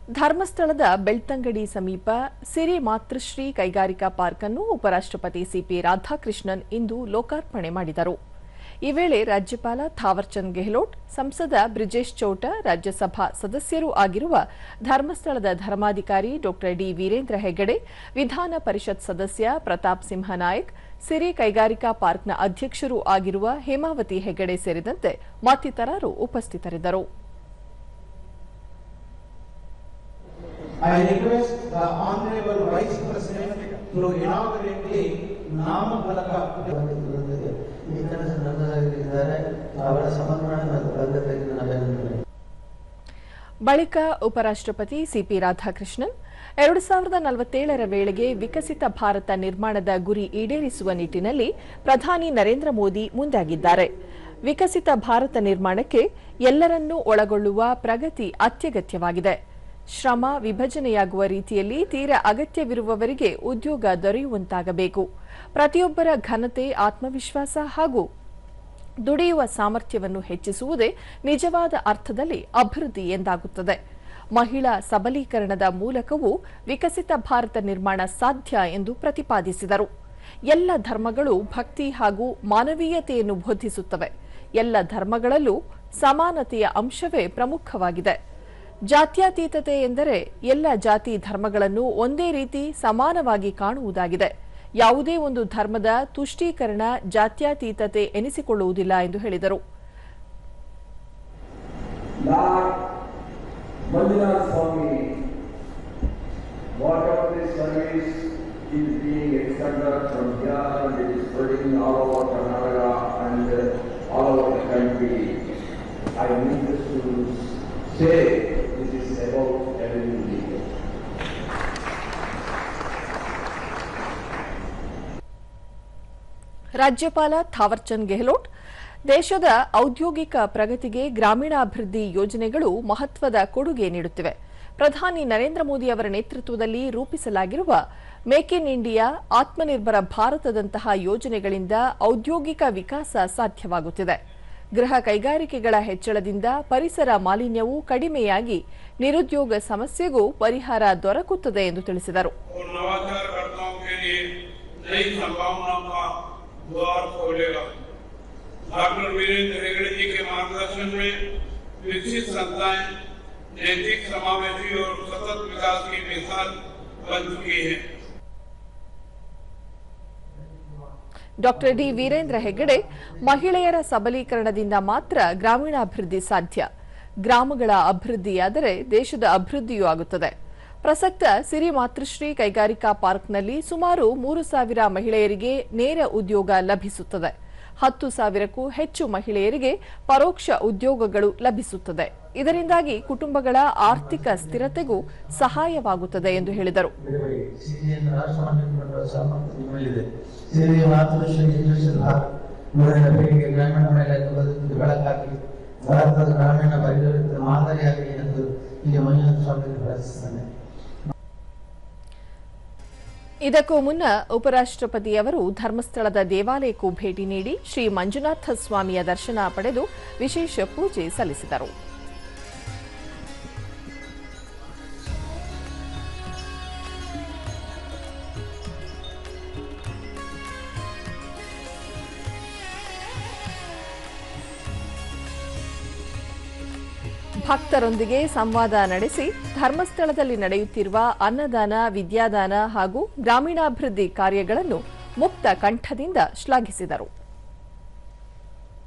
ಧರ್ಮಸ್ಥಳದ ಬೆಳ್ತಂಗಡಿ ಸಮೀಪ ಸಿರಿ ಮಾತೃಶ್ರೀ ಕೈಗಾರಿಕಾ ಪಾರ್ಕ್ ಅನ್ನು ಉಪರಾಷ್ಟ್ರಪತಿ ಸಿಪಿ ರಾಧಾಕೃಷ್ಣನ್ ಇಂದು ಲೋಕಾರ್ಪಣೆ ಮಾಡಿದರು. ಈ ವೇಳೆ ರಾಜ್ಯಪಾಲ ಥಾವರ್ಚಂದ್ ಗೆಹ್ಲೋಟ್, ಸಂಸದ ಬ್ರಿಜೇಶ್ ಚೌಟ, ರಾಜ್ಯಸಭಾ ಸದಸ್ಯರೂ ಆಗಿರುವ ಧರ್ಮಸ್ಥಳದ ಧರ್ಮಾಧಿಕಾರಿ ಡಾ ಡಿ ವೀರೇಂದ್ರ ಹೆಗ್ಗಡೆ, ವಿಧಾನ ಪರಿಷತ್ ಸದಸ್ಯ ಪ್ರತಾಪ್ ಸಿಂಹ ನಾಯಕ್, ಸಿರಿ ಕೈಗಾರಿಕಾ ಪಾರ್ಕ್ನ ಅಧ್ಯಕ್ಷರೂ ಆಗಿರುವ ಹೇಮಾವತಿ ಹೆಗ್ಗಡೆ ಸೇರಿದಂತೆ ಮತ್ತಿತರರು ಉಪಸ್ಥಿತರಿದ್ದರು. I request the Honorable Vice President to inaugurate the Namafalaka. ಬಳಿಕ ಉಪರಾಷ್ಟ್ರಪತಿ ಸಿಪಿ ರಾಧಾಕೃಷ್ಣನ್ 2047ರ ವೇಳೆಗೆ ವಿಕಸಿತ ಭಾರತ ನಿರ್ಮಾಣದ ಗುರಿ ಈಡೇರಿಸುವ ನಿಟ್ಟಿನಲ್ಲಿ ಪ್ರಧಾನಿ ನರೇಂದ್ರ ಮೋದಿ ಮುಂದಾಗಿದ್ದಾರೆ. ವಿಕಸಿತ ಭಾರತ ನಿರ್ಮಾಣಕ್ಕೆ ಎಲ್ಲರನ್ನೂ ಒಳಗೊಳ್ಳುವ ಪ್ರಗತಿ ಅತ್ಯಗತ್ಯವಾಗಿದೆ. ಶ್ರಮ ವಿಭಜನೆಯಾಗುವ ರೀತಿಯಲ್ಲಿ ತೀರಾ ಅಗತ್ಯವಿರುವವರಿಗೆ ಉದ್ಯೋಗ ದೊರೆಯುವಂತಾಗಬೇಕು. ಪ್ರತಿಯೊಬ್ಬರ ಘನತೆ, ಆತ್ಮವಿಶ್ವಾಸ ಹಾಗೂ ದುಡಿಯುವ ಸಾಮರ್ಥ್ಯವನ್ನು ಹೆಚ್ಚಿಸುವುದೇ ನಿಜವಾದ ಅರ್ಥದಲ್ಲಿ ಅಭಿವೃದ್ಧಿ ಎಂದಾಗುತ್ತದೆ. ಮಹಿಳಾ ಸಬಲೀಕರಣದ ಮೂಲಕವೂ ವಿಕಸಿತ ಭಾರತ ನಿರ್ಮಾಣ ಸಾಧ್ಯ ಎಂದು ಪ್ರತಿಪಾದಿಸಿದರು. ಎಲ್ಲ ಧರ್ಮಗಳು ಭಕ್ತಿ ಹಾಗೂ ಮಾನವೀಯತೆಯನ್ನು ಬೋಧಿಸುತ್ತವೆ. ಎಲ್ಲ ಧರ್ಮಗಳಲ್ಲೂ ಸಮಾನತೆಯ ಅಂಶವೇ ಪ್ರಮುಖವಾಗಿದೆ. ಜಾತ್ಯತೀತತೆ ಎಂದರೆ ಎಲ್ಲ ಜಾತಿ ಧರ್ಮಗಳನ್ನು ಒಂದೇ ರೀತಿ ಸಮಾನವಾಗಿ ಕಾಣುವುದಾಗಿದೆ. ಯಾವುದೇ ಒಂದು ಧರ್ಮದ ತುಷ್ಟೀಕರಣ ಜಾತ್ಯತೀತತೆ ಎನಿಸಿಕೊಳ್ಳುವುದಿಲ್ಲ ಎಂದು ಹೇಳಿದರು. ರಾಜ್ಯಪಾಲ ಥಾವರ್ಚಂದ್ ಗೆಹ್ಲೋಟ್, ದೇಶದ ಔದ್ಯೋಗಿಕ ಪ್ರಗತಿಗೆ ಗ್ರಾಮೀಣಾಭಿವೃದ್ಧಿ ಯೋಜನೆಗಳು ಮಹತ್ವದ ಕೊಡುಗೆ ನೀಡುತ್ತಿವೆ. ಪ್ರಧಾನಿ ನರೇಂದ್ರ ಮೋದಿ ಅವರ ನೇತೃತ್ವದಲ್ಲಿ ರೂಪಿಸಲಾಗಿರುವ ಮೇಕ್ ಇನ್ ಇಂಡಿಯಾ, ಆತ್ಮನಿರ್ಭರ ಭಾರತದಂತಹ ಯೋಜನೆಗಳಿಂದ ಔದ್ಯೋಗಿಕ ವಿಕಾಸ ಸಾಧ್ಯವಾಗುತ್ತಿದೆ. ಗೃಹ ಕೈಗಾರಿಕೆಗಳ ಹೆಚ್ಚಳದಿಂದ ಪರಿಸರ ಮಾಲಿನ್ಯವೂ ಕಡಿಮೆಯಾಗಿ ನಿರುದ್ಯೋಗ ಸಮಸ್ಯೆಗೂ ಪರಿಹಾರ ದೊರಕುತ್ತದೆ ಎಂದು ತಿಳಿಸಿದರು. द्वार खोलेगा। डॉक्टर वीरेंद्र हेगड़े जी के मार्गदर्शन में विकसित संस्थाएं नैतिक, समावेशी और सतत विकास की मिसाल बन चुकी है. ಡಾ ಡಿ ವೀರೇಂದ್ರ ಹೆಗ್ಗಡೆ, ಮಹಿಳೆಯರ ಸಬಲೀಕರಣದಿಂದ ಮಾತ್ರ ಗ್ರಾಮೀಣಾಭಿವೃದ್ಧಿ ಸಾಧ್ಯ. ಗ್ರಾಮಗಳ ಅಭಿವೃದ್ಧಿಯಾದರೆ ದೇಶದ ಅಭಿವೃದ್ಧಿಯೂ ಆಗುತ್ತದೆ. ಪ್ರಸಕ್ತ ಸಿರಿ ಮಾತೃಶ್ರೀ ಕೈಗಾರಿಕಾ ಪಾರ್ಕ್ನಲ್ಲಿ ಸುಮಾರು 3,000 ಮಹಿಳೆಯರಿಗೆ ನೇರ ಉದ್ಯೋಗ ಲಭಿಸುತ್ತದೆ. 10,000ಕ್ಕೂ ಹೆಚ್ಚು ಮಹಿಳೆಯರಿಗೆ ಪರೋಕ್ಷ ಉದ್ಯೋಗಗಳು ಲಭಿಸುತ್ತದೆ. ಇದರಿಂದಾಗಿ ಕುಟುಂಬಗಳ ಆರ್ಥಿಕ ಸ್ಥಿರತೆಗೂ ಸಹಾಯವಾಗುತ್ತದೆ ಎಂದು ಹೇಳಿದರು. ಇದಕ್ಕೂ ಮುನ್ನ ಉಪರಾಷ್ಟ್ರಪತಿಯವರು ಧರ್ಮಸ್ಥಳದ ದೇವಾಲಯಕ್ಕೂ ಭೇಟಿ ನೀಡಿ ಶ್ರೀ ಮಂಜುನಾಥ ಸ್ವಾಮಿಯ ದರ್ಶನ ಪಡೆದು ವಿಶೇಷ ಪೂಜೆ ಸಲ್ಲಿಸಿದರು. ಭಕ್ತರೊಂದಿಗೆ ಸಂವಾದ ನಡೆಸಿ ಧರ್ಮಸ್ಥಳದಲ್ಲಿ ನಡೆಯುತ್ತಿರುವ ಅನ್ನದಾನ, ವಿದ್ಯಾದಾನ ಹಾಗೂ ಗ್ರಾಮೀಣಾಭಿವೃದ್ಧಿ ಕಾರ್ಯಗಳನ್ನು ಮುಕ್ತ ಕಂಠದಿಂದ ಶ್ಲಾಘಿಸಿದರು.